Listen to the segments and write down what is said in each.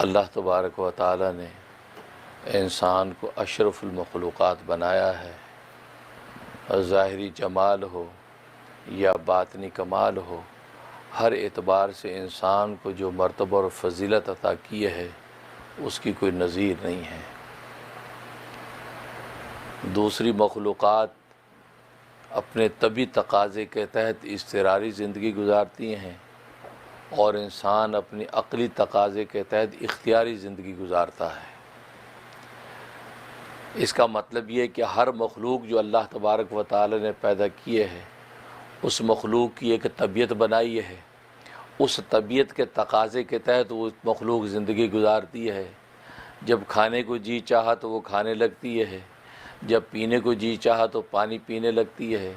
اللہ تبارک و تعالی نے انسان کو اشرف المخلوقات بنایا ہے، اور ظاہری جمال ہو یا باطنی کمال ہو، ہر اعتبار سے انسان کو جو مرتبہ اور فضیلت عطا کی ہے اس کی کوئی نظیر نہیں ہے۔ دوسری مخلوقات اپنے طبعی تقاضے کے تحت اضطراری زندگی گزارتی ہیں، اور انسان اپنی عقلی تقاضے کے تحت اختیاری زندگی گزارتا ہے۔ اس کا مطلب یہ ہے کہ ہر مخلوق جو اللہ تبارک و تعالی نے پیدا کیے ہے، اس مخلوق کی ایک طبیعت بنائی ہے، اس طبیعت کے تقاضے کے تحت وہ مخلوق زندگی گزارتی ہے۔ جب کھانے کو جی چاہا تو وہ کھانے لگتی ہے، جب پینے کو جی چاہا تو پانی پینے لگتی ہے،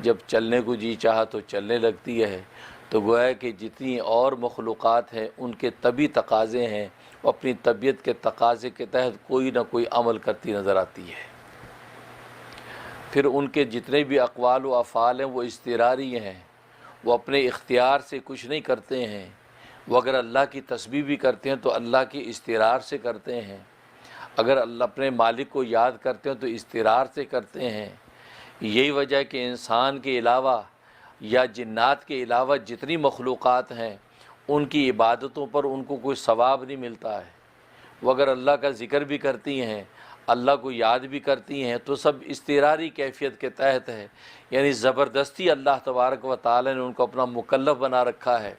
جب چلنے کو جی چاہا تو چلنے لگتی ہے۔ تو گویا کہ جتنی اور مخلوقات ہیں ان کے طبعی تقاضے ہیں، وہ اپنی طبیعت کے تقاضے کے تحت کوئی نہ کوئی عمل کرتی نظر آتی ہے۔ پھر ان کے جتنے بھی اقوال و افعال ہیں وہ اضطراری ہیں، وہ اپنے اختیار سے کچھ نہیں کرتے ہیں۔ وہ اگر اللہ کی تسبیح بھی کرتے ہیں تو اللہ کی اضطرار سے کرتے ہیں، اگر اللہ اپنے مالک کو یاد کرتے ہیں تو اضطرار سے کرتے ہیں۔ یہی وجہ ہے کہ انسان کے علاوہ یا جنات کے علاوہ جتنی مخلوقات ہیں ان کی عبادتوں پر ان کو کوئی ثواب نہیں ملتا ہے۔ وہ اگر اللہ کا ذکر بھی کرتی ہیں، اللہ کو یاد بھی کرتی ہیں، تو سب اضطراری کیفیت کے تحت ہے، یعنی زبردستی اللہ تبارک و تعالی نے ان کو اپنا مکلف بنا رکھا ہے،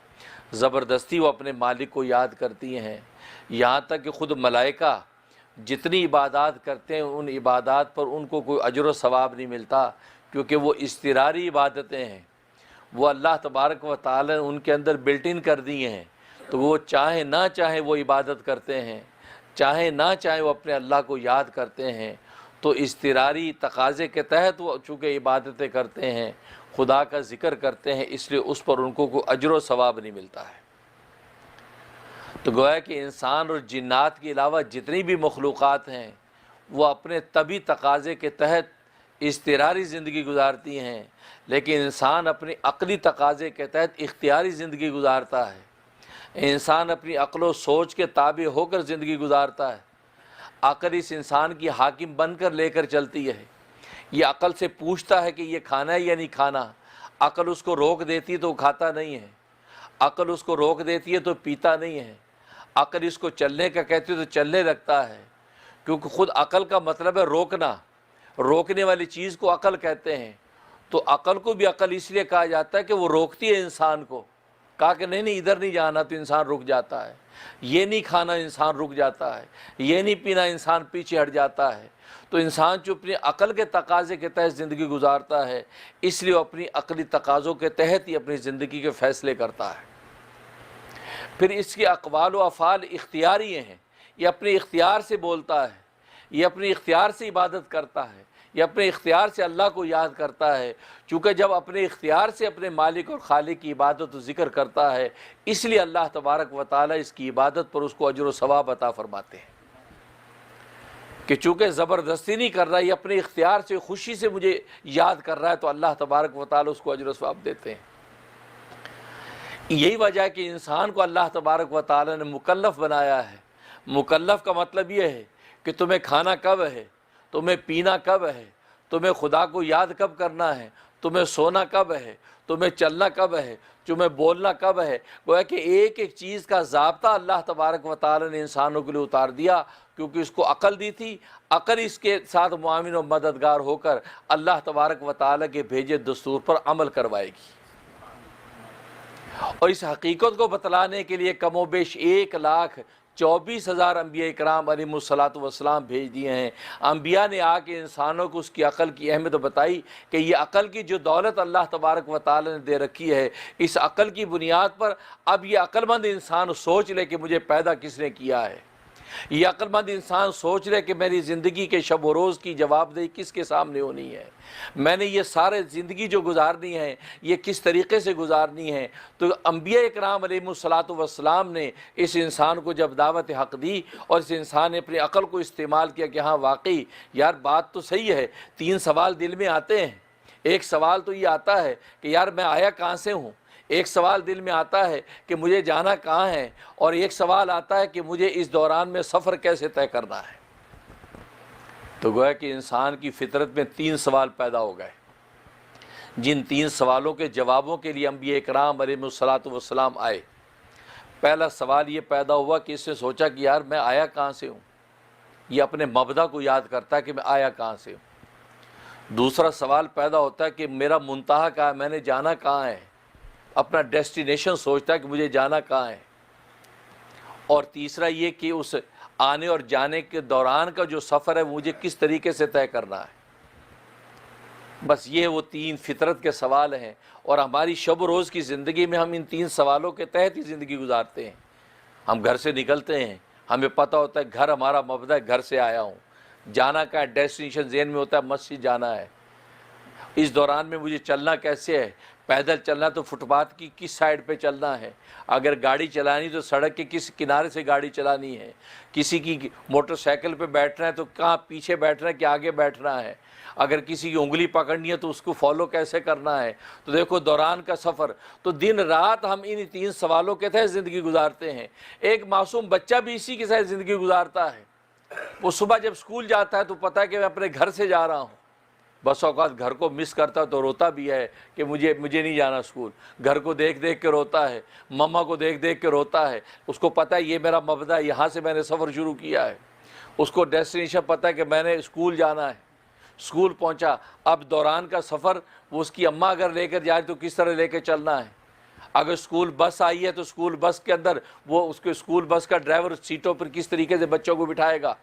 زبردستی وہ اپنے مالک کو یاد کرتی ہیں۔ یہاں تک کہ خود ملائکہ جتنی عبادات کرتے ہیں ان عبادات پر ان کو کوئی اجر و ثواب نہیں ملتا، کیونکہ وہ اضطراری عبادتیں ہیں، وہ اللہ تبارک و تعالی نے ان کے اندر بلٹ ان کر دی ہیں، تو وہ چاہے نہ چاہے وہ عبادت کرتے ہیں، چاہے نہ چاہے وہ اپنے اللہ کو یاد کرتے ہیں۔ تو اضطراری تقاضے کے تحت وہ چونکہ عبادتیں کرتے ہیں، خدا کا ذکر کرتے ہیں، اس لیے اس پر ان کو کوئی اجر و ثواب نہیں ملتا ہے۔ تو گویا کہ انسان اور جنات کے علاوہ جتنی بھی مخلوقات ہیں وہ اپنے طبعی تقاضے کے تحت اضطراری زندگی گزارتی ہیں، لیکن انسان اپنی عقلی تقاضے کے تحت اختیاری زندگی گزارتا ہے۔ انسان اپنی عقل و سوچ کے تابع ہو کر زندگی گزارتا ہے۔ عقل اس انسان کی حاکم بن کر لے کر چلتی ہے۔ یہ عقل سے پوچھتا ہے کہ یہ کھانا ہے یا نہیں کھانا، عقل اس کو روک دیتی ہے تو وہ کھاتا نہیں ہے، عقل اس کو روک دیتی ہے تو پیتا نہیں ہے، عقل اس کو چلنے کا کہتی ہے تو چلنے لگتا ہے، کیونکہ خود عقل کا مطلب ہے روکنا، روکنے والی چیز کو عقل کہتے ہیں۔ تو عقل کو بھی عقل اس لیے کہا جاتا ہے کہ وہ روکتی ہے انسان کو، کہا کہ نہیں ادھر نہیں جانا تو انسان رک جاتا ہے، یہ نہیں کھانا انسان رک جاتا ہے، یہ نہیں پینا انسان پیچھے ہٹ جاتا ہے۔ تو انسان جو اپنی عقل کے تقاضے کے تحت زندگی گزارتا ہے، اس لیے وہ اپنی عقلی تقاضوں کے تحت ہی اپنی زندگی کے فیصلے کرتا ہے۔ پھر اس کے اقوال و افعال اختیاری ہیں، یہ اپنے اختیار سے بولتا ہے، یہ اپنے اختیار سے عبادت کرتا ہے، یہ اپنے اختیار سے اللہ کو یاد کرتا ہے۔ چونکہ جب اپنے اختیار سے اپنے مالک اور خالق کی عبادت و ذکر کرتا ہے، اس لیے اللہ تبارک و تعالی اس کی عبادت پر اس کو اجر و ثواب عطا فرماتے ہیں، کہ چونکہ زبردستی نہیں کر رہا، یہ اپنے اختیار سے خوشی سے مجھے یاد کر رہا ہے، تو اللہ تبارک و تعالی اس کو اجر و ثواب دیتے ہیں۔ یہی وجہ ہے کہ انسان کو اللہ تبارک و تعالی نے مکلف بنایا ہے۔ مکلف کا مطلب یہ ہے کہ تمہیں کھانا کب ہے، تمہیں پینا کب ہے، تمہیں خدا کو یاد کب کرنا ہے، تمہیں سونا کب ہے، تمہیں چلنا کب ہے، تمہیں بولنا کب ہے۔ گویا کہ ایک ایک چیز کا ضابطہ اللہ تبارک و تعالی نے انسانوں کے لیے اتار دیا، کیونکہ اس کو عقل دی تھی، عقل اس کے ساتھ معاون و مددگار ہو کر اللہ تبارک و تعالی کے بھیجے دستور پر عمل کروائے گی۔ اور اس حقیقت کو بتلانے کے لیے کم و بیش 1,24,000 انبیاء اکرام علیہم الصلاۃ والسلام بھیج دیے ہیں۔ انبیاء نے آ کے انسانوں کو اس کی عقل کی اہمیت بتائی کہ یہ عقل کی جو دولت اللہ تبارک و تعالی نے دے رکھی ہے، اس عقل کی بنیاد پر اب یہ عقل مند انسان سوچ لے کہ مجھے پیدا کس نے کیا ہے، یہ عقل مند انسان سوچ لے کہ میری زندگی کے شب و روز کی جواب دہی کس کے سامنے ہونی ہے، میں نے یہ سارے زندگی جو گزارنی ہے یہ کس طریقے سے گزارنی ہے۔ تو انبیاء اکرام علیہم الصلاۃ والسلام نے اس انسان کو جب دعوت حق دی اور اس انسان نے اپنی عقل کو استعمال کیا کہ ہاں واقعی یار بات تو صحیح ہے، 3 سوال دل میں آتے ہیں۔ ایک سوال تو یہ آتا ہے کہ یار میں آیا کہاں سے ہوں، ایک سوال دل میں آتا ہے کہ مجھے جانا کہاں ہے، اور ایک سوال آتا ہے کہ مجھے اس دوران میں سفر کیسے طے کرنا ہے۔ تو گویا کہ انسان کی فطرت میں 3 سوال پیدا ہو گئے، جن 3 سوالوں کے جوابوں کے لیے انبیاء اکرام علیہ الصلاۃ والسلام آئے۔ پہلا سوال یہ پیدا ہوا کہ اس نے سوچا کہ یار میں آیا کہاں سے ہوں، یہ اپنے مبدا کو یاد کرتا ہے کہ میں آیا کہاں سے ہوں۔ دوسرا سوال پیدا ہوتا ہے کہ میرا منتہا کہاں ہے، میں نے جانا کہاں ہے، اپنا ڈیسٹینیشن سوچتا ہے کہ مجھے جانا کہاں ہے۔ اور تیسرا یہ کہ اس آنے اور جانے کے دوران کا جو سفر ہے مجھے کس طریقے سے طے کرنا ہے۔ بس یہ وہ 3 فطرت کے سوال ہیں، اور ہماری شب و روز کی زندگی میں ہم ان 3 سوالوں کے تحت ہی زندگی گزارتے ہیں۔ ہم گھر سے نکلتے ہیں، ہمیں پتہ ہوتا ہے گھر ہمارا مبدا ہے، گھر سے آیا ہوں، جانا کا ہے، ڈیسٹینیشن ذہن میں ہوتا ہے مسجد جانا ہے۔ اس دوران میں مجھے چلنا کیسے ہے، پیدل چلنا تو فٹ پاتھ کی کس سائڈ پہ چلنا ہے، اگر گاڑی چلانی تو سڑک کے کس کنارے سے گاڑی چلانی ہے، کسی کی موٹر سائیکل پہ بیٹھنا ہے تو کہاں پیچھے بیٹھنا ہے کہ آگے بیٹھنا ہے، اگر کسی کی انگلی پکڑنی ہے تو اس کو فالو کیسے کرنا ہے۔ تو دیکھو دوران کا سفر، تو دن رات ہم ان 3 سوالوں کے تحت زندگی گزارتے ہیں۔ ایک معصوم بچہ بھی اسی کے ساتھ زندگی گزارتا ہے۔ وہ صبح جب اسکول جاتا ہے تو پتہ ہے کہ میں اپنے گھر سے جا رہا ہوں، بس اوقات گھر کو مس کرتا تو روتا بھی ہے کہ مجھے نہیں جانا اسکول، گھر کو دیکھ دیکھ کے روتا ہے، مما کو دیکھ دیکھ کے روتا ہے۔ اس کو پتہ ہے یہ میرا مبدا ہے، یہاں سے میں نے سفر شروع کیا ہے۔ اس کو ڈیسٹینیشن پتہ ہے کہ میں نے اسکول جانا ہے، اسکول پہنچا، اب دوران کا سفر وہ اس کی اماں اگر لے کر جائے تو کس طرح لے کے چلنا ہے۔ اگر اسکول بس آئی ہے تو اسکول بس کے اندر وہ اس کے اسکول بس کا ڈرائیور سیٹوں پر کس طریقے سے بچوں کو بٹھائے گا۔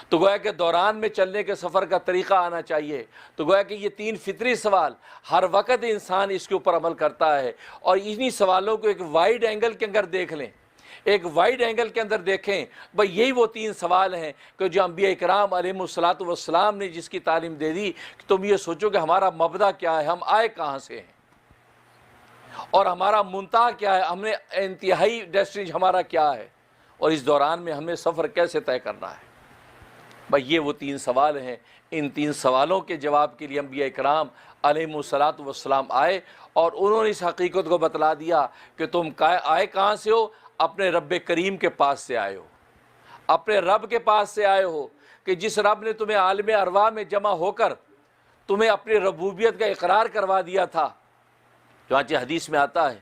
تو گویا کہ دوران میں چلنے کے سفر کا طریقہ آنا چاہیے۔ تو گویا کہ یہ 3 فطری سوال ہر وقت انسان اس کے اوپر عمل کرتا ہے، اور انہی سوالوں کو ایک وائڈ اینگل کے اندر دیکھ لیں، ایک وائڈ اینگل کے اندر دیکھیں، بھئی یہی وہ 3 سوال ہیں کہ جو انبیاء اکرام علیہ الصلاۃ والسلام نے جس کی تعلیم دے دی کہ تم یہ سوچو کہ ہمارا مبدا کیا ہے، ہم آئے کہاں سے ہیں، اور ہمارا منتہا کیا ہے، ہم نے انتہائی ڈیسٹینیشن ہمارا کیا ہے، اور اس دوران میں ہمیں سفر کیسے طے کرنا ہے۔ بھئی یہ وہ 3 سوال ہیں۔ ان 3 سوالوں کے جواب کے لیے انبیاء اکرام علیہ الصلاۃ والسلام آئے، اور انہوں نے اس حقیقت کو بتلا دیا کہ تم آئے کہاں سے ہو، اپنے رب کریم کے پاس سے آئے ہو، اپنے رب کے پاس سے آئے ہو، کہ جس رب نے تمہیں عالم ارواح میں جمع ہو کر تمہیں اپنی ربوبیت کا اقرار کروا دیا تھا۔ چنانچہ حدیث میں آتا ہے،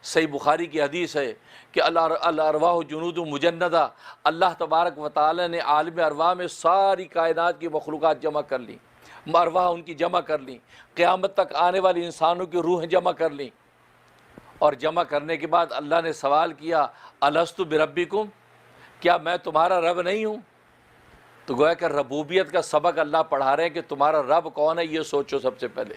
صحیح بخاری کی حدیث ہے کہ الارواح جنود مجندہ، اللہ تبارک و تعالی نے عالم ارواح میں ساری کائنات کی مخلوقات جمع کر لیں، ارواح ان کی جمع کر لیں، قیامت تک آنے والی انسانوں کی روحیں جمع کر لیں، اور جمع کرنے کے بعد اللہ نے سوال کیا الستُ بربکم، کیا میں تمہارا رب نہیں ہوں؟ تو گویا کہ ربوبیت کا سبق اللہ پڑھا رہے ہیں کہ تمہارا رب کون ہے یہ سوچو سب سے پہلے۔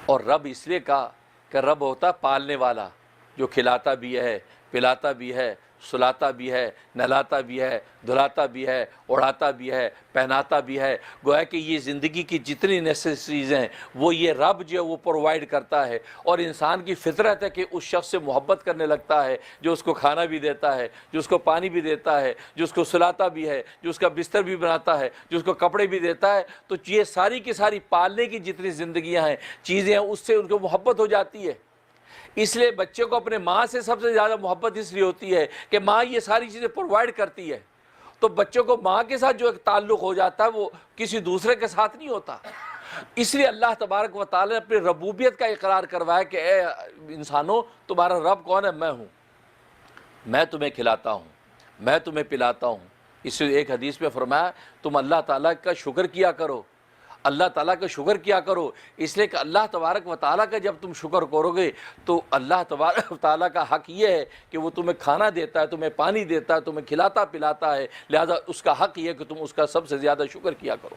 اور رب اس لیے کہا کہ رب ہوتا پالنے والا، جو کھلاتا بھی ہے، پلاتا بھی ہے، سلاتا بھی ہے، نہلاتا بھی ہے، دھلاتا بھی ہے، اڑاتا بھی ہے، پہناتا بھی ہے۔ گویا کہ یہ زندگی کی جتنی نیسیسریز ہیں وہ یہ رب جو ہے وہ پرووائڈ کرتا ہے، اور انسان کی فطرت ہے کہ اس شخص سے محبت کرنے لگتا ہے جو اس کو کھانا بھی دیتا ہے، جو اس کو پانی بھی دیتا ہے، جو اس کو سلاتا بھی ہے، جو اس کا بستر بھی بناتا ہے، جو اس کو کپڑے بھی دیتا ہے۔ تو یہ ساری کی ساری پالنے کی جتنی زندگیاں ہیں، چیزیں ہیں، اس سے ان کو محبت ہو جاتی ہے۔ اس لیے بچے کو اپنے ماں سے سب سے زیادہ محبت اس لیے ہوتی ہے کہ ماں یہ ساری چیزیں پرووائڈ کرتی ہے، تو بچوں کو ماں کے ساتھ جو ایک تعلق ہو جاتا ہے وہ کسی دوسرے کے ساتھ نہیں ہوتا۔ اس لیے اللہ تبارک و تعالی نے اپنی ربوبیت کا اقرار کروایا کہ اے انسانوں، تمہارا رب کون ہے؟ میں ہوں، میں تمہیں کھلاتا ہوں، میں تمہیں پلاتا ہوں۔ اس لیے ایک حدیث میں فرمایا تم اللہ تعالیٰ کا شکر کیا کرو، اللہ تعالیٰ کا شکر کیا کرو، اس لیے کہ اللہ تبارک و تعالیٰ کا جب تم شکر کرو گے تو اللہ تبارک و تعالیٰ کا حق یہ ہے کہ وہ تمہیں کھانا دیتا ہے، تمہیں پانی دیتا ہے، تمہیں کھلاتا پلاتا ہے، لہذا اس کا حق یہ ہے کہ تم اس کا سب سے زیادہ شکر کیا کرو۔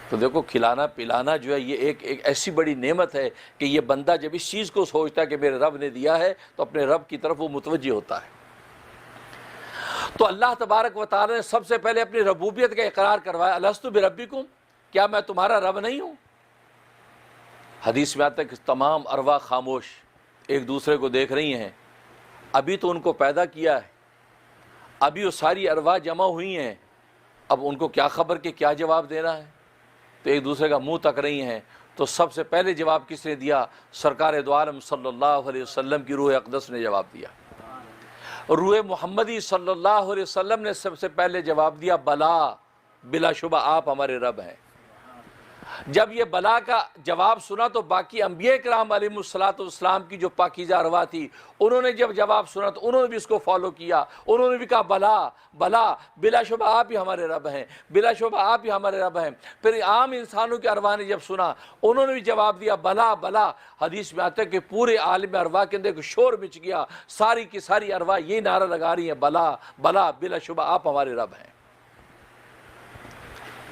تو دیکھو کھلانا پلانا جو ہے یہ ایک ایسی بڑی نعمت ہے کہ یہ بندہ جب اس چیز کو سوچتا ہے کہ میرے رب نے دیا ہے تو اپنے رب کی طرف وہ متوجہ ہوتا ہے۔ تو اللہ تبارک و تعالیٰ نے سب سے پہلے اپنی ربوبیت کا اقرار کروایا، الستُ بربکم، کیا میں تمہارا رب نہیں ہوں؟ حدیث میں آتا ہے کہ تمام ارواح خاموش ایک دوسرے کو دیکھ رہی ہیں، ابھی تو ان کو پیدا کیا ہے، ابھی وہ ساری ارواح جمع ہوئی ہیں، اب ان کو کیا خبر کہ کیا جواب دینا ہے، تو ایک دوسرے کا منہ تک رہی ہیں۔ تو سب سے پہلے جواب کس نے دیا؟ سرکار دو عالم صلی اللہ علیہ وسلم کی روح اقدس نے جواب دیا۔ روح محمدی صلی اللہ علیہ وسلم نے سب سے پہلے جواب دیا، بلا، بلا شبہ آپ ہمارے رب ہیں۔ جب یہ بلا کا جواب سنا تو باقی انبیاء کرام علیہ الصلوۃ والسلام کی جو پاکیزہ ارواح تھی، انہوں نے جب جواب سنا تو انہوں نے بھی اس کو فالو کیا، انہوں نے بھی کہا بلا بلا، بلا شبہ آپ ہی ہمارے رب ہیں، بلا شبہ آپ ہی ہمارے رب ہیں۔ پھر عام انسانوں کے ارواح نے جب سنا، انہوں نے بھی جواب دیا بلا بلا۔ حدیث میں آتا ہے کہ پورے عالم ارواح کے اندر ایک شور مچ گیا، ساری کی ساری ارواح یہ نعرہ لگا رہی ہیں، بلا بلا، بلا شبہ آپ ہمارے رب ہیں۔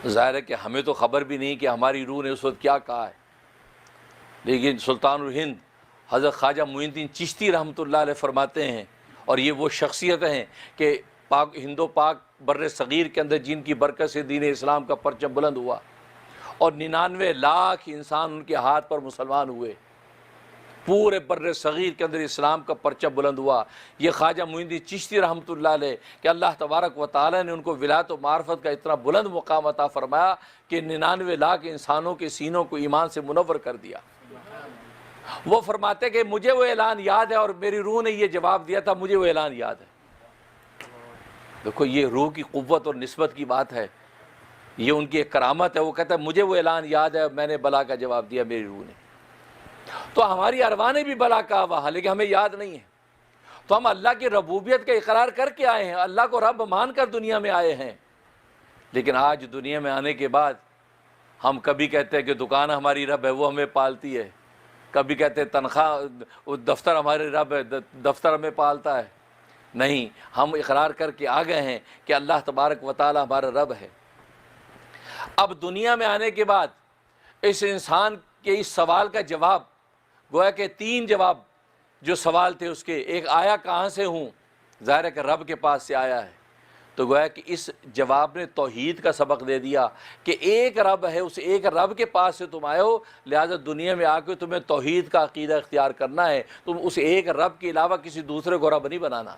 ظاہر ہے کہ ہمیں تو خبر بھی نہیں کہ ہماری روح نے اس وقت کیا کہا ہے، لیکن سلطان الہند حضرت خواجہ معین الدین چشتی رحمۃ اللہ علیہ فرماتے ہیں، اور یہ وہ شخصیت ہیں کہ پاک ہند و پاک بر صغیر کے اندر جن کی برکت سے دین اسلام کا پرچم بلند ہوا اور 99 لاکھ انسان ان کے ہاتھ پر مسلمان ہوئے، پورے بر صغیر کے اندر اسلام کا پرچم بلند ہوا۔ یہ خواجہ معین الدین چشتی رحمۃ اللہ علیہ کہ اللہ تبارک و تعالیٰ نے ان کو ولایت و معرفت کا اتنا بلند مقام عطا فرمایا کہ 99 لاکھ انسانوں کے سینوں کو ایمان سے منور کر دیا۔ وہ فرماتے کہ مجھے وہ اعلان یاد ہے اور میری روح نے یہ جواب دیا تھا، مجھے وہ اعلان یاد ہے۔ دیکھو یہ روح کی قوت اور نسبت کی بات ہے، یہ ان کی ایک کرامت ہے۔ وہ کہتا ہے مجھے وہ اعلان یاد ہے، میں نے بلا کا جواب دیا میری روح نے۔ تو ہماری ارواح نے بھی بلا کہا وہاں، لیکن ہمیں یاد نہیں ہے۔ تو ہم اللہ کی ربوبیت کا اقرار کر کے آئے ہیں، اللہ کو رب مان کر دنیا میں آئے ہیں، لیکن آج دنیا میں آنے کے بعد ہم کبھی کہتے ہیں کہ دکان ہماری رب ہے، وہ ہمیں پالتی ہے، کبھی کہتے ہیں تنخواہ دفتر ہمارے رب ہے، دفتر ہمیں پالتا ہے۔ نہیں، ہم اقرار کر کے آ گئے ہیں کہ اللہ تبارک و تعالی ہمارا رب ہے۔ اب دنیا میں آنے کے بعد اس انسان کے اس سوال کا جواب، گویا کہ 3 جواب جو سوال تھے اس کے، ایک آیا کہاں سے ہوں، ظاہر ہے کہ رب کے پاس سے آیا ہے، تو گویا کہ اس جواب نے توحید کا سبق دے دیا کہ ایک رب ہے، اس ایک رب کے پاس سے تم آئے ہو، لہٰذا دنیا میں آ کے تمہیں توحید کا عقیدہ اختیار کرنا ہے۔ تم اس ایک رب کے علاوہ کسی دوسرے کو رب نہیں بنانا،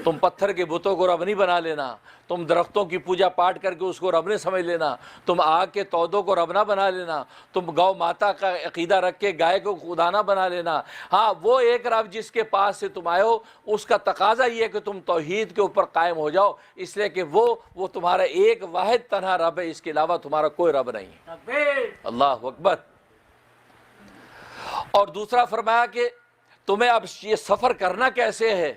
تم پتھر کے بتوں کو رب نہیں بنا لینا، تم درختوں کی پوجا پاٹ کر کے اس کو رب نہیں سمجھ لینا، تم آگ کے تودوں کو رب نہ بنا لینا، تم گو ماتا کا عقیدہ رکھ کے گائے کو خدا نہ بنا لینا۔ ہاں، وہ ایک رب جس کے پاس سے تم آئے ہو، اس کا تقاضا یہ ہے کہ تم توحید کے اوپر قائم ہو جاؤ، اس لیے کہ وہ تمہارا ایک واحد تنہا رب ہے، اس کے علاوہ تمہارا کوئی رب نہیں ہے۔ اللہ اکبر۔ اور دوسرا فرمایا کہ تمہیں اب یہ سفر کرنا کیسے ہے،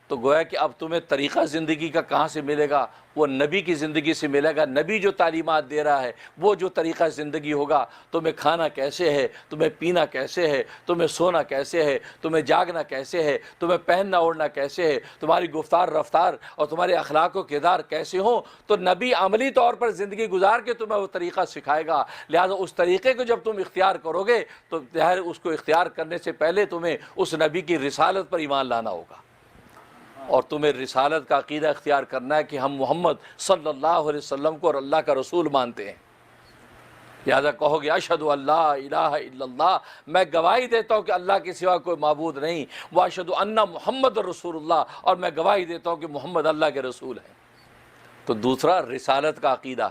تو گویا کہ اب تمہیں طریقہ زندگی کا کہاں سے ملے گا؟ وہ نبی کی زندگی سے ملے گا۔ نبی جو تعلیمات دے رہا ہے وہ جو طریقہ زندگی ہوگا، تمہیں کھانا کیسے ہے، تمہیں پینا کیسے ہے، تمہیں سونا کیسے ہے، تمہیں جاگنا کیسے ہے، تمہیں پہننا اوڑھنا کیسے ہے، تمہاری گفتار رفتار اور تمہارے اخلاق و کردار کیسے ہوں، تو نبی عملی طور پر زندگی گزار کے تمہیں وہ طریقہ سکھائے گا۔ لہٰذا اس طریقے کو جب تم اختیار کرو گے تو ظاہر اس کو اختیار کرنے سے پہلے تمہیں اس نبی کی رسالت پر ایمان لانا ہوگا، اور تمہیں رسالت کا عقیدہ اختیار کرنا ہے کہ ہم محمد صلی اللہ علیہ وسلم کو اور اللہ کا رسول مانتے ہیں۔ لہذا کہو گے اشہد ان لا الہ الا اللہ، میں گواہی دیتا ہوں کہ اللہ کے سوا کوئی معبود نہیں، واشہد ان محمد رسول اللہ، اور میں گواہی دیتا ہوں کہ محمد اللہ کے رسول ہیں۔ تو دوسرا رسالت کا عقیدہ،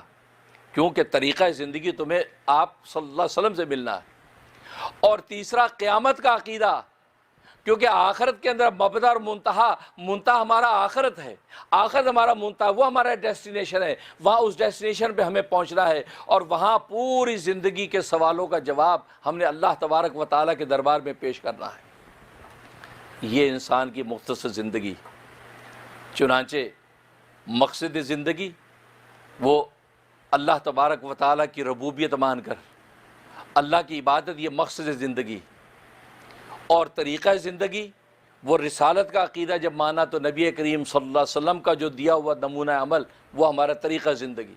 کیونکہ طریقہ زندگی تمہیں آپ صلی اللہ علیہ وسلم سے ملنا ہے۔ اور تیسرا قیامت کا عقیدہ، کیونکہ آخرت کے اندر مبدا اور منتہا ہمارا آخرت ہے، آخرت ہمارا منتہا، وہ ہمارا ڈیسٹینیشن ہے، وہاں اس ڈیسٹینیشن پہ ہمیں پہنچنا ہے، اور وہاں پوری زندگی کے سوالوں کا جواب ہم نے اللہ تبارک و تعالیٰ کے دربار میں پیش کرنا ہے۔ یہ انسان کی مختصر زندگی، چنانچہ مقصد زندگی وہ اللہ تبارک و تعالیٰ کی ربوبیت مان کر اللہ کی عبادت، یہ مقصد زندگی، اور طریقہ زندگی وہ رسالت کا عقیدہ جب مانا تو نبی کریم صلی اللہ علیہ وسلم کا جو دیا ہوا نمونہ عمل وہ ہمارا طریقہ زندگی،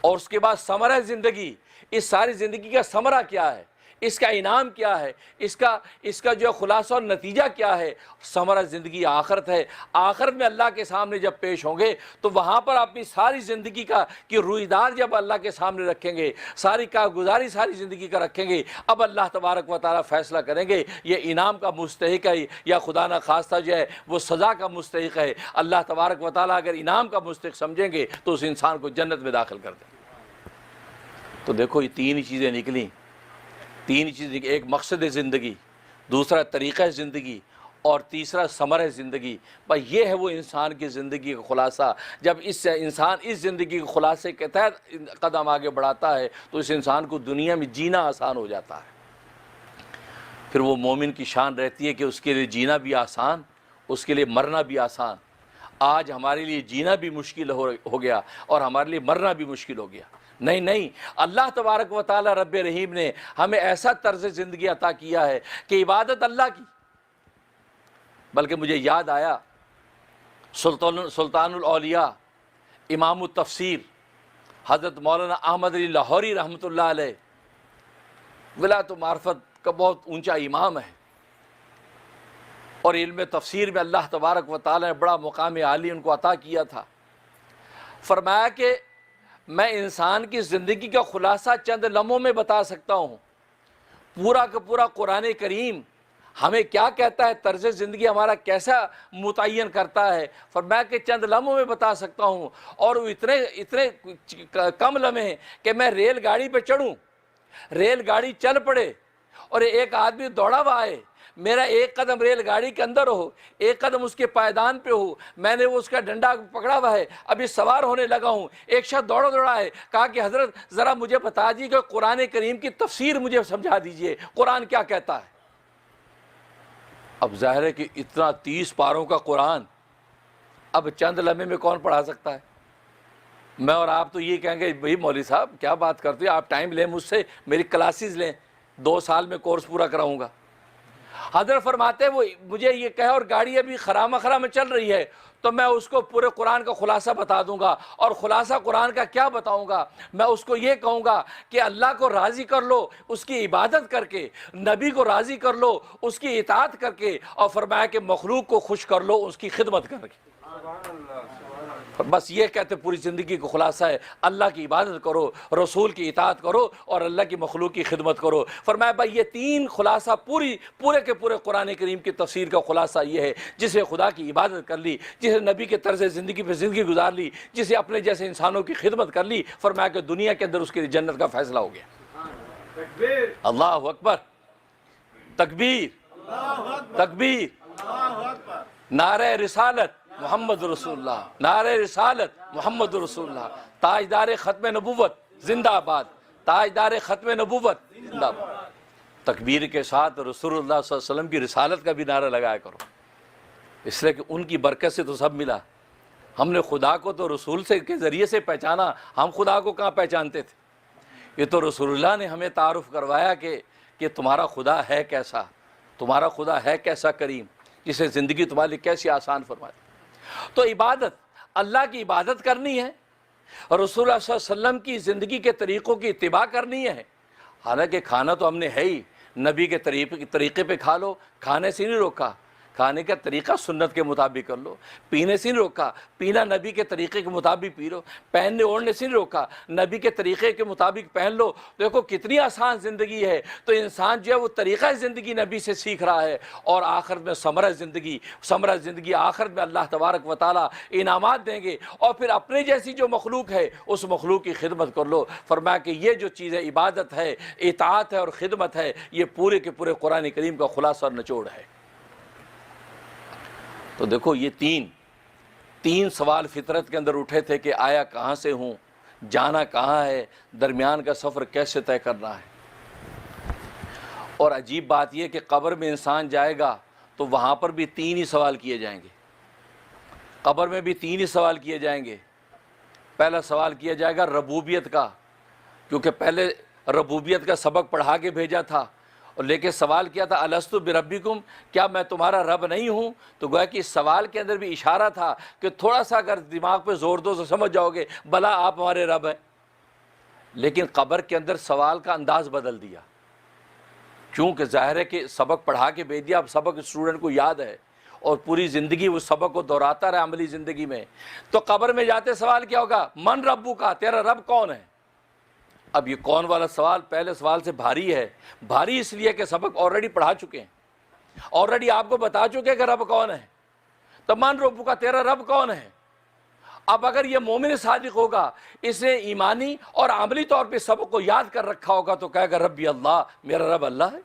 اور اس کے بعد ثمرہ زندگی، اس ساری زندگی کا ثمرہ کیا ہے، اس کا انعام کیا ہے، اس کا جو خلاصہ اور نتیجہ کیا ہے۔ ثمرہ زندگی آخرت ہے۔ آخرت میں اللہ کے سامنے جب پیش ہوں گے تو وہاں پر اپنی ساری زندگی کی رویداد جب اللہ کے سامنے رکھیں گے، ساری کارگزاری ساری زندگی کا رکھیں گے، اب اللہ تبارک و تعالیٰ فیصلہ کریں گے یہ انعام کا مستحق ہے یا خدا نہ خواستہ جو ہے وہ سزا کا مستحق ہے۔ اللہ تبارک و تعالیٰ اگر انعام کا مستحق سمجھیں گے تو اس انسان کو جنت میں داخل کر دیں۔ تو دیکھو یہ تین ہی چیزیں نکلیں، تین ہی چیزیں، ایک مقصد زندگی، دوسرا طریقہ زندگی، اور تیسرا ثمر زندگی۔ بھائی یہ ہے وہ انسان کی زندگی کا خلاصہ۔ جب انسان اس زندگی کے خلاصے کے تحت قدم آگے بڑھاتا ہے تو اس انسان کو دنیا میں جینا آسان ہو جاتا ہے۔ پھر وہ مومن کی شان رہتی ہے کہ اس کے لیے جینا بھی آسان، اس کے لیے مرنا بھی آسان۔ آج ہمارے لیے جینا بھی مشکل ہو گیا اور ہمارے لیے مرنا بھی مشکل ہو گیا۔ نہیں، اللہ تبارک و تعالی رب رحیم نے ہمیں ایسا طرز زندگی عطا کیا ہے کہ عبادت اللہ کی، بلکہ مجھے یاد آیا سلطان الاولیاء امام التفسیر حضرت مولانا احمد علی لاہوری رحمۃ اللہ علیہ، ولایت و معرفت کا بہت اونچا امام ہے، اور علم تفسیر میں اللہ تبارک و تعالی نے بڑا مقام عالی ان کو عطا کیا تھا۔ فرمایا کہ میں انسان کی زندگی کا خلاصہ چند لمحوں میں بتا سکتا ہوں، پورا کا پورا قرآن کریم ہمیں کیا کہتا ہے، طرز زندگی ہمارا کیسا متعین کرتا ہے۔ فرمایا کہ چند لمحوں میں بتا سکتا ہوں، اور وہ اتنے کم لمحے ہیں کہ میں ریل گاڑی پہ چڑھوں، ریل گاڑی چل پڑے اور ایک آدمی دوڑا ہوا آئے، میرا ایک قدم ریل گاڑی کے اندر ہو، ایک قدم اس کے پائیدان پہ ہو، میں نے اس کا ڈنڈا پکڑا ہوا ہے، ابھی سوار ہونے لگا ہوں، ایک شخص دوڑا ہے، کہا کہ حضرت ذرا مجھے بتا دیجیے کہ قرآن کریم کی تفسیر مجھے سمجھا دیجیے، قرآن کیا کہتا ہے۔ اب ظاہر ہے کہ اتنا 30 پاروں کا قرآن اب چند لمحے میں کون پڑھا سکتا ہے؟ میں اور آپ تو یہ کہیں گے بھئی مولوی صاحب کیا بات کرتے ہیں، آپ ٹائم لیں مجھ سے، میری کلاسز لیں، 2 سال میں کورس پورا کراؤں گا۔ حضرت فرماتے ہیں وہ مجھے یہ کہے اور گاڑی ابھی خرامہ میں چل رہی ہے تو میں اس کو پورے قرآن کا خلاصہ بتا دوں گا، اور خلاصہ قرآن کا کیا بتاؤں گا، میں اس کو یہ کہوں گا کہ اللہ کو راضی کر لو اس کی عبادت کر کے، نبی کو راضی کر لو اس کی اطاعت کر کے، اور فرمایا کہ مخلوق کو خوش کر لو اس کی خدمت کر کے۔ بس یہ کہتے پوری زندگی کو خلاصہ ہے، اللہ کی عبادت کرو، رسول کی اطاعت کرو، اور اللہ کی مخلوق کی خدمت کرو۔ فرمایا بھائی یہ 3 خلاصہ پورے کے پورے قرآن کریم کی تفسیر کا خلاصہ یہ ہے، جسے خدا کی عبادت کر لی، جسے نبی کے طرز زندگی پہ زندگی گزار لی، جسے اپنے جیسے انسانوں کی خدمت کر لی، فرمایا کہ دنیا کے اندر اس کے لیے جنت کا فیصلہ ہو گیا۔ اللہ اکبر، تکبیر، تکبیر، نعرہ رسالت محمد رسول اللہ، نعرہ رسالت محمد رسول اللہ، تاجدار ختم نبوت زندہ آباد، تاجدار ختم نبوت زندہ آباد۔ تکبیر کے ساتھ رسول اللہ صلی اللہ علیہ وسلم کی رسالت کا بھی نعرہ لگایا کرو، اس لیے کہ ان کی برکت سے تو سب ملا۔ ہم نے خدا کو تو رسول سے کے ذریعے سے پہچانا، ہم خدا کو کہاں پہچانتے تھے؟ یہ تو رسول اللہ نے ہمیں تعارف کروایا کہ تمہارا خدا ہے کیسا، تمہارا خدا ہے کیسا کریم، جسے زندگی تمہارے لیے کیسی آسان فرما دی۔ تو عبادت، اللہ کی عبادت کرنی ہے، رسول اللہ صلی اللہ علیہ وسلم کی زندگی کے طریقوں کی اتباع کرنی ہے۔ حالانکہ کھانا تو ہم نے ہے ہی، نبی کے طریقے پہ کھا لو، کھانے سے نہیں روکا، کھانے کا طریقہ سنت کے مطابق کر لو، پینے سے نہیں روکا، پینا نبی کے طریقے کے مطابق پی لو، پہننے اوڑھنے سے نہیں روکا، نبی کے طریقے کے مطابق پہن لو۔ دیکھو کتنی آسان زندگی ہے، تو انسان جو ہے وہ طریقہ زندگی نبی سے سیکھ رہا ہے، اور آخرت میں ثمرہ زندگی آخرت میں اللہ تبارک و تعالی انعامات دیں گے، اور پھر اپنے جیسی جو مخلوق ہے اس مخلوق کی خدمت کر لو۔ فرمایا کہ یہ جو چیز ہے عبادت ہے، اطاعت ہے اور خدمت ہے، یہ پورے کے پورے قرآن کریم کا خلاصہ اور نچوڑ ہے۔ تو دیکھو یہ تین سوال فطرت کے اندر اٹھے تھے کہ آیا کہاں سے ہوں، جانا کہاں ہے، درمیان کا سفر کیسے طے کرنا ہے۔ اور عجیب بات یہ کہ قبر میں انسان جائے گا تو وہاں پر بھی 3 ہی سوال کیے جائیں گے، قبر میں بھی 3 ہی سوال کیے جائیں گے۔ پہلا سوال کیا جائے گا ربوبیت کا، کیونکہ پہلے ربوبیت کا سبق پڑھا کے بھیجا تھا، اور لے کے سوال کیا تھا الست بربکم، کیا میں تمہارا رب نہیں ہوں؟ تو گویا کہ اس سوال کے اندر بھی اشارہ تھا کہ تھوڑا سا اگر دماغ پہ زور دو تو سمجھ جاؤ گے بلا آپ ہمارے رب ہیں۔ لیکن قبر کے اندر سوال کا انداز بدل دیا، کیونکہ ظاہر ہے کہ سبق پڑھا کے بھیج دیا، اب سبق اسٹوڈنٹ کو یاد ہے اور پوری زندگی اس سبق کو دہراتا رہے عملی زندگی میں۔ تو قبر میں جاتے سوال کیا ہوگا؟ من ربو کا، تیرا رب کون ہے؟ اب یہ کون والا سوال پہلے سوال سے بھاری ہے، بھاری اس لیے کہ سبق آلریڈی پڑھا چکے ہیں، آلریڈی آپ کو بتا چکے کہ رب کون ہے۔ تو من ربو کا، تیرا رب کون ہے؟ اب اگر یہ مومن صادق ہوگا، اس نے ایمانی اور عملی طور پہ سبق کو یاد کر رکھا ہوگا، تو کہے گا ربی اللہ، میرا رب اللہ ہے۔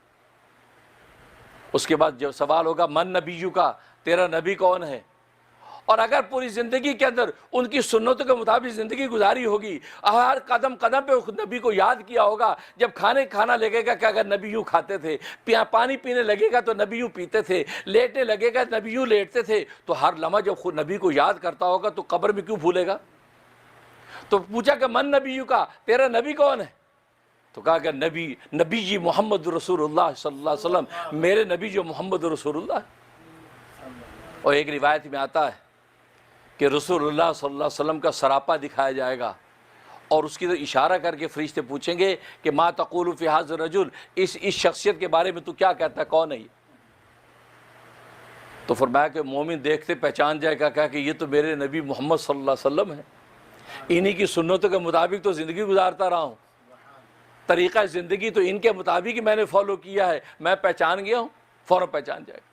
اس کے بعد جو سوال ہوگا من نبیو کا، تیرا نبی کون ہے؟ اور اگر پوری زندگی کے اندر ان کی سنتوں کے مطابق زندگی گزاری ہوگی، ہر قدم قدم پہ اس نبی کو یاد کیا ہوگا، جب کھانا لگے گا کہ اگر نبی یوں کھاتے تھے، پانی پینے لگے گا تو نبی یوں پیتے تھے، لیٹنے لگے گا نبی یوں لیٹتے تھے، تو ہر لمحہ جب خود نبی کو یاد کرتا ہوگا تو قبر میں کیوں بھولے گا؟ تو پوچھا کہ من نبیو کا، تیرا نبی کون ہے؟ تو کہا کہ نبی جی محمد رسول اللہ صلی اللہ علیہ وسلم، میرے نبی جو محمد رسول اللہ ہے۔ اور ایک روایت میں آتا ہے کہ رسول اللہ صلی اللہ علیہ وسلم کا سراپا دکھایا جائے گا، اور اس کی طرف اشارہ کر کے فرشتے پوچھیں گے کہ ما تقول فی ھذا الرجل، اس شخصیت کے بارے میں تو کیا کہتا ہے، کون ہے یہ؟ تو فرمایا کہ مومن دیکھتے پہچان جائے گا، کہا کہ یہ تو میرے نبی محمد صلی اللہ علیہ وسلم ہے، انہی کی سنتوں کے مطابق تو زندگی گزارتا رہا ہوں، طریقہ زندگی تو ان کے مطابق ہی میں نے فالو کیا ہے، میں پہچان گیا ہوں، فوراً پہچان جائے گا۔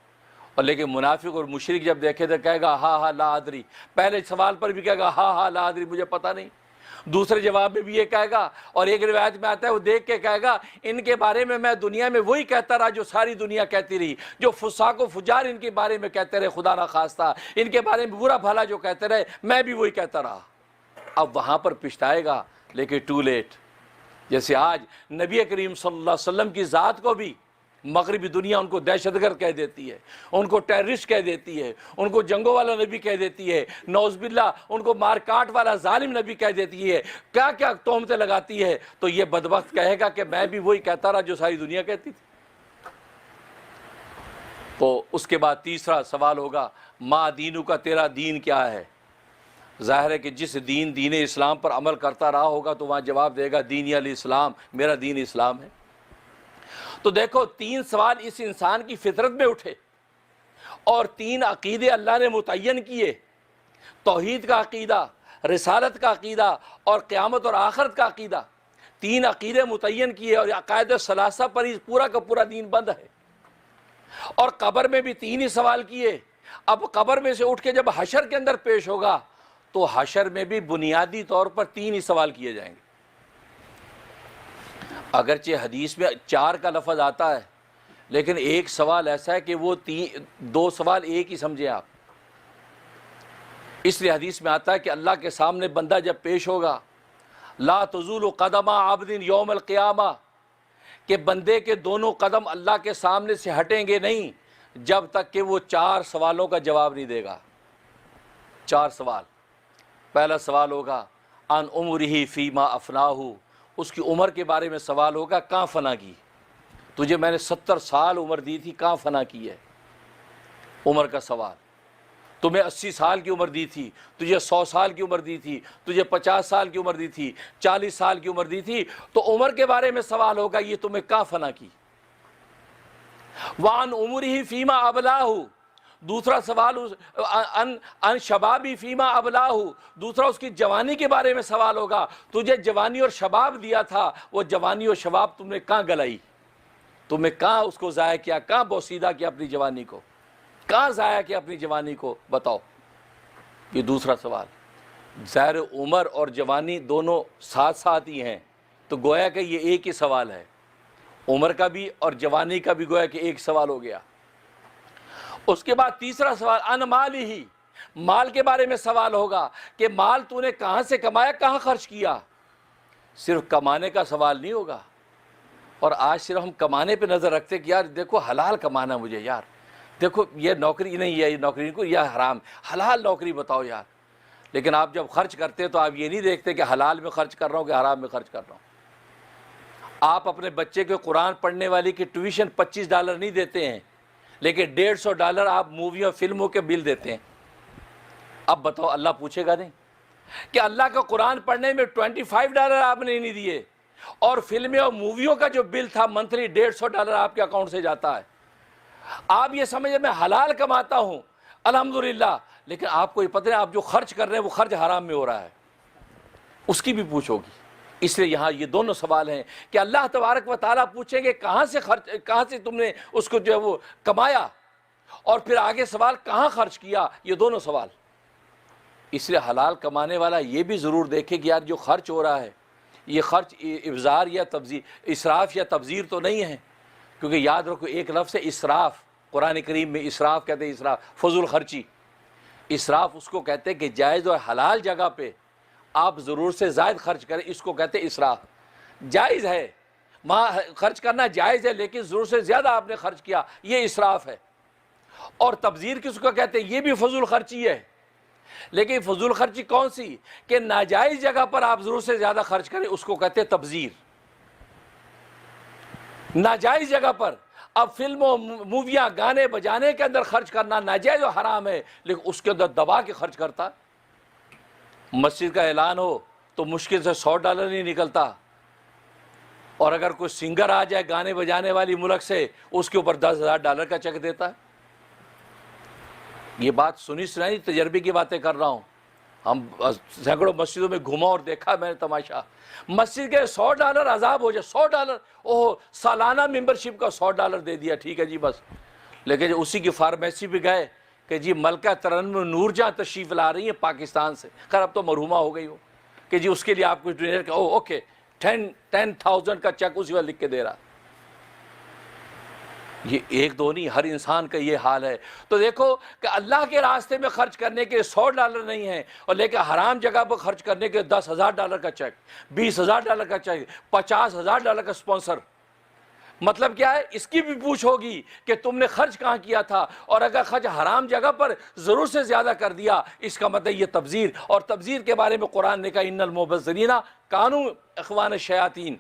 اور لیکن منافق اور مشرک جب دیکھے تو کہے گا ہاں لا ادری، پہلے سوال پر بھی کہے گا ہاں لا ادری، مجھے پتہ نہیں، دوسرے جواب میں بھی یہ کہے گا، اور ایک روایت میں آتا ہے وہ دیکھ کے کہے گا ان کے بارے میں دنیا میں وہی کہتا رہا جو ساری دنیا کہتی رہی، جو فساق و فجار ان کے بارے میں کہتے رہے، خدا نہ خواستہ ان کے بارے میں برا بھلا جو کہتے رہے، میں بھی وہی کہتا رہا۔ اب وہاں پر پچھتائے گا، لیکن ٹو لیٹ۔ جیسے آج نبی کریم صلی اللہ علیہ وسلم کی ذات کو بھی مغربی دنیا ان کو دہشت گرد کہہ دیتی ہے، ان کو ٹیررسٹ کہہ دیتی ہے، ان کو جنگوں والا نبی کہہ دیتی ہے، نعوذ باللہ ان کو مار کاٹ والا ظالم نبی کہہ دیتی ہے، کیا کیا تہمتیں لگاتی ہے، تو یہ بدبخت کہے گا کہ میں بھی وہی کہتا رہا جو ساری دنیا کہتی تھی۔ تو اس کے بعد تیسرا سوال ہوگا ما دینو کا، تیرا دین کیا ہے؟ ظاہر ہے کہ جس دین اسلام پر عمل کرتا رہا ہوگا تو وہاں جواب دے گا دینی الاسلام، میرا دین اسلام ہے۔ تو دیکھو تین سوال اس انسان کی فطرت میں اٹھے، اور تین عقیدے اللہ نے متعین کیے، توحید کا عقیدہ، رسالت کا عقیدہ اور قیامت اور آخرت کا عقیدہ، تین عقیدے متعین کیے، اور عقائد ثلاثہ پر ہی پورا کا پورا دین بند ہے۔ اور قبر میں بھی تین ہی سوال کیے۔ اب قبر میں سے اٹھ کے جب حشر کے اندر پیش ہوگا تو حشر میں بھی بنیادی طور پر تین ہی سوال کیے جائیں گے۔ اگرچہ حدیث میں 4 کا لفظ آتا ہے، لیکن ایک سوال ایسا ہے کہ وہ 2 سوال ایک ہی سمجھیں آپ۔ اس لیے حدیث میں آتا ہے کہ اللہ کے سامنے بندہ جب پیش ہوگا، لا تزول قدم عبد یوم القیامہ، کہ بندے کے دونوں قدم اللہ کے سامنے سے ہٹیں گے نہیں جب تک کہ وہ 4 سوالوں کا جواب نہیں دے گا۔ 4 سوال۔ پہلا سوال ہوگا ان عمرہ فیما افناہ، اس کی عمر کے بارے میں سوال ہوگا، کہاں فنا کی؟ تجھے میں نے 70 سال عمر دی تھی، کہاں فنا کی ہے؟ عمر کا سوال۔ تمہیں 80 سال کی عمر دی تھی، تجھے 100 سال کی عمر دی تھی، تجھے 50 سال کی عمر دی تھی، 40 سال کی عمر دی تھی، تو عمر کے بارے میں سوال ہوگا یہ تمہیں کہاں فنا کی؟ وَعَنْ عُمُرِهِ فِيمَا أَبْلَاهُ، دوسرا سوال ان شبابی فیما ابلاہ، دوسرا اس کی جوانی کے بارے میں سوال ہوگا، تجھے جوانی اور شباب دیا تھا، وہ جوانی اور شباب تم نے کہاں گلائی؟ تم نے کہاں اس کو ضائع کیا، کہاں بوسیدہ کیا اپنی جوانی کو، کہاں ضائع کیا اپنی جوانی کو، بتاؤ۔ یہ دوسرا سوال۔ ظاہر عمر اور جوانی دونوں ساتھ ساتھ ہی ہیں، تو گویا کہ یہ ایک ہی سوال ہے، عمر کا بھی اور جوانی کا بھی گویا کہ ایک سوال ہو گیا۔ اس کے بعد تیسرا سوال ان مالہ، مال کے بارے میں سوال ہوگا کہ مال تو نے کہاں سے کمایا، کہاں خرچ کیا۔ صرف کمانے کا سوال نہیں ہوگا، اور آج صرف ہم کمانے پہ نظر رکھتے کہ یار دیکھو حلال کمانا مجھے، یار دیکھو یہ نوکری نہیں ہے، یہ نوکری کو یہ حرام، حلال نوکری بتاؤ یار۔ لیکن آپ جب خرچ کرتے تو آپ یہ نہیں دیکھتے کہ حلال میں خرچ کر رہا ہوں کہ حرام میں خرچ کر رہا ہوں۔ آپ اپنے بچے کے قرآن پڑھنے والی کی ٹیوشن $25 نہیں دیتے ہیں، لیکن $150 آپ موویوں فلموں کے بل دیتے ہیں۔ اب بتاؤ اللہ پوچھے گا نہیں کہ اللہ کا قرآن پڑھنے میں $25 آپ نے نہیں دیے، اور فلمیں اور موویوں کا جو بل تھا منتھلی $150 آپ کے اکاؤنٹ سے جاتا ہے۔ آپ یہ سمجھے میں حلال کماتا ہوں الحمدللہ، لیکن آپ کو یہ پتہ ہے آپ جو خرچ کر رہے ہیں وہ خرچ حرام میں ہو رہا ہے، اس کی بھی پوچھو گی۔ اس لیے یہاں یہ دونوں سوال ہیں کہ اللہ تبارک و تعالیٰ پوچھیں گے کہاں سے تم نے اس کو جو ہے وہ کمایا، اور پھر آگے سوال کہاں خرچ کیا، یہ دونوں سوال۔ اس لیے حلال کمانے والا یہ بھی ضرور دیکھے کہ یار جو خرچ ہو رہا ہے یہ خرچ ابذار یا تبذیر، اسراف یا تبذیر تو نہیں ہے، کیونکہ یاد رکھو ایک لفظ ہے اسراف، قرآن کریم میں اسراف کہتے ہیں، اسراف فضول خرچی، اسراف اس کو کہتے ہیں کہ جائز اور حلال جگہ پہ آپ ضرور سے زائد خرچ کریں، اس کو کہتے ہیں اسراف۔ جائز ہے وہاں خرچ کرنا جائز ہے، لیکن ضرور سے زیادہ آپ نے خرچ کیا، یہ اسراف ہے۔ اور تبذیر کس کو کہتے ہیں؟ یہ بھی فضول خرچی ہے، لیکن فضول خرچی کون سی کہ ناجائز جگہ پر آپ ضرور سے زیادہ خرچ کریں، اس کو کہتے ہیں تبذیر۔ ناجائز جگہ پر اب فلموں، موویاں، گانے بجانے کے اندر خرچ کرنا ناجائز و حرام ہے، لیکن اس کے اندر دبا کے خرچ کرتا۔ مسجد کا اعلان ہو تو مشکل سے $100 نہیں نکلتا، اور اگر کوئی سنگر آ جائے گانے بجانے والی ملک سے، اس کے اوپر $10,000 کا چیک دیتا ہے۔ یہ بات سنی سنائی تجربے کی باتیں کر رہا ہوں، ہم سینکڑوں مسجدوں میں گھوما اور دیکھا میں نے تماشا، مسجد کے $100 عذاب ہو جائے، $100، اوہ سالانہ ممبرشپ کا $100 دے دیا، ٹھیک ہے جی بس۔ لیکن اسی کی فارمیسی پہ گئے کہ جی ملکہ ترنم نور جہاں تشریف لا رہی ہیں پاکستان سے، خیر اب تو مرحومہ ہو گئی ہو، کہ جی اس کے لیے آپ کو ڈونیٹ کا اوکے 10,000 کا چیک اسی وقت لکھ کے دے رہا۔ یہ ایک دو نہیں، ہر انسان کا یہ حال ہے۔ تو دیکھو کہ اللہ کے راستے میں خرچ کرنے کے $100 نہیں ہیں، اور لیکن حرام جگہ پر خرچ کرنے کے $10,000 کا چیک، $20,000 کا چیک، $50,000 کا سپانسر۔ مطلب کیا ہے؟ اس کی بھی پوچھ ہوگی کہ تم نے خرچ کہاں کیا تھا، اور اگر خرچ حرام جگہ پر ضرور سے زیادہ کر دیا، اس کا مطلب یہ تبذیر۔ اور تبذیر کے بارے میں قرآن نے کہا ان المبذرین کانوا اخوان الشیاطین،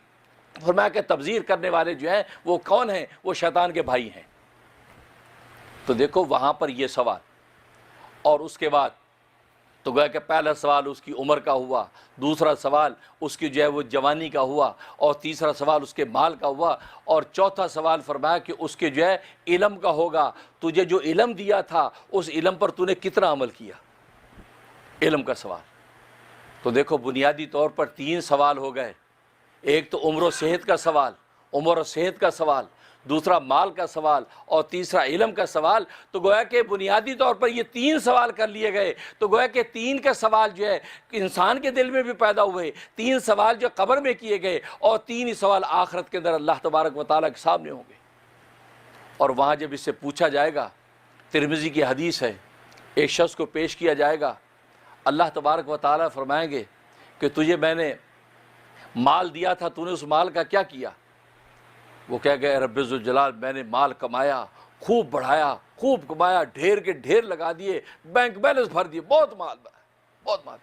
فرمایا کہ تبذیر کرنے والے جو ہیں وہ کون ہیں؟ وہ شیطان کے بھائی ہیں۔ تو دیکھو وہاں پر یہ سوال، اور اس کے بعد تو گویا کہ پہلا سوال اس کی عمر کا ہوا، دوسرا سوال اس کی جو ہے وہ جوانی کا ہوا، اور تیسرا سوال اس کے مال کا ہوا، اور چوتھا سوال فرمایا کہ اس کے جو ہے علم کا ہوگا، تجھے جو علم دیا تھا اس علم پر تو نے کتنا عمل کیا، علم کا سوال۔ تو دیکھو بنیادی طور پر 3 سوال ہو گئے، ایک تو عمر و صحت کا سوال، عمر و صحت کا سوال، دوسرا مال کا سوال، اور تیسرا علم کا سوال۔ تو گویا کہ بنیادی طور پر یہ 3 سوال کر لیے گئے، تو گویا کہ 3 کا سوال جو ہے انسان کے دل میں بھی پیدا ہوئے، 3 سوال جو قبر میں کیے گئے، اور 3 ہی سوال آخرت کے اندر اللہ تبارک و تعالیٰ کے سامنے ہوں گے۔ اور وہاں جب اس سے پوچھا جائے گا، ترمذی کی حدیث ہے، ایک شخص کو پیش کیا جائے گا، اللہ تبارک و تعالیٰ فرمائیں گے کہ تجھے میں نے مال دیا تھا، تو نے اس مال کا کیا کیا؟ وہ کہہ گئے رب ذوالجلال میں نے مال کمایا، خوب بڑھایا، خوب کمایا، ڈھیر کے ڈھیر لگا دیے، بینک بیلنس بھر دیے، بہت مال بنا، بہت مال۔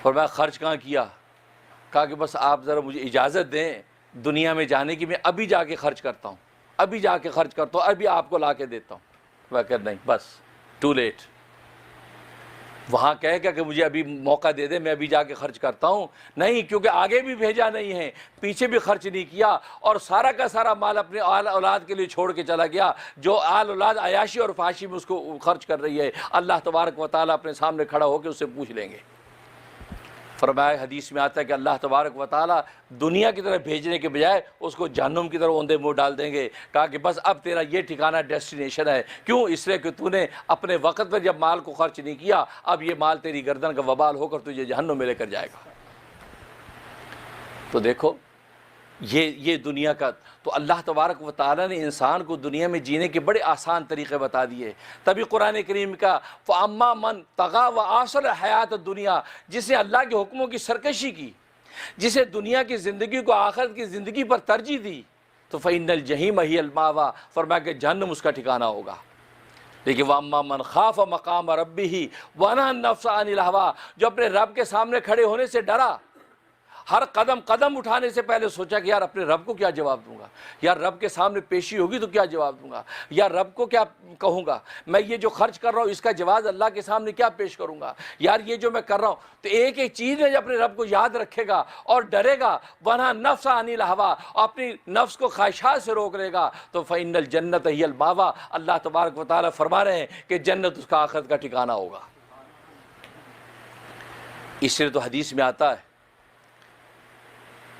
فرمایا خرچ کہاں کیا؟ کہا کہ بس آپ ذرا مجھے اجازت دیں دنیا میں جانے کی، میں ابھی جا کے خرچ کرتا ہوں، ابھی جا کے خرچ کرتا ہوں، ابھی آپ کو لا کے دیتا ہوں۔ وہ کہ نہیں، بس ٹو لیٹ۔ وہاں کہے گا کہ مجھے ابھی موقع دے دے، میں ابھی جا کے خرچ کرتا ہوں، نہیں، کیونکہ آگے بھی بھیجا نہیں ہے، پیچھے بھی خرچ نہیں کیا، اور سارا کا سارا مال اپنے آل اولاد کے لیے چھوڑ کے چلا گیا، جو آل اولاد عیاشی اور فحاشی میں اس کو خرچ کر رہی ہے، اللہ تبارک و تعالیٰ اپنے سامنے کھڑا ہو کے اس سے پوچھ لیں گے۔ فرمایا حدیث میں آتا ہے کہ اللہ تبارک و تعالیٰ دنیا کی طرف بھیجنے کے بجائے اس کو جہنم کی طرف اوندے منہ ڈال دیں گے۔ کہا کہ بس اب تیرا یہ ٹھکانہ ڈیسٹینیشن ہے، کیوں؟ اس لیے کہ تو نے اپنے وقت پر جب مال کو خرچ نہیں کیا، اب یہ مال تیری گردن کا وبال ہو کر تجھے جہنم میں لے کر جائے گا۔ تو دیکھو یہ دنیا کا، تو اللہ تبارک و تعالیٰ نے انسان کو دنیا میں جینے کے بڑے آسان طریقے بتا دیے۔ تبھی قرآن کریم کا فَأَمَّا مَنْ طَغَىٰ وَآثَرَ الْحَيَاةَ الدُّنْيَا، جس نے اللہ کے حکموں کی سرکشی کی، جسے دنیا کی زندگی کو آخرت کی زندگی پر ترجیح دی، تو فَإِنَّ الْجَحِيمَ هِيَ الْمَأْوَىٰ، فرمایا کہ جہنم اس کا ٹھکانہ ہوگا۔ لیکن وَأَمَّا مَنْ خَافَ مَقَامَ رَبِّهِ وَنَهَى النَّفْسَ عَنِ الْهَوَىٰ، جو اپنے رب کے سامنے کھڑے ہونے سے ڈرا، ہر قدم اٹھانے سے پہلے سوچا کہ یار اپنے رب کو کیا جواب دوں گا، یار رب کے سامنے پیشی ہوگی تو کیا جواب دوں گا، یار رب کو کیا کہوں گا، میں یہ جو خرچ کر رہا ہوں اس کا جواز اللہ کے سامنے کیا پیش کروں گا، یار یہ جو میں کر رہا ہوں۔ تو ایک ایک چیز میں اپنے رب کو یاد رکھے گا اور ڈرے گا، ورنہ نفس عن الہوا، اپنی نفس کو خواہشات سے روک لے گا، تو فإن الجنت ہی المأویٰ، اللہ تبارک و تعالیٰ فرما رہے ہیں کہ جنت اس کا آخرت کا ٹھکانہ ہوگا۔ اس لیے تو حدیث میں آتا ہے،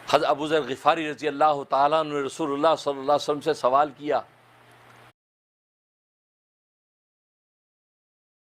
حضرت ابو ذر غفاری رضی اللہ تعالیٰ نے رسول اللہ صلی اللہ علیہ وسلم سے سوال کیا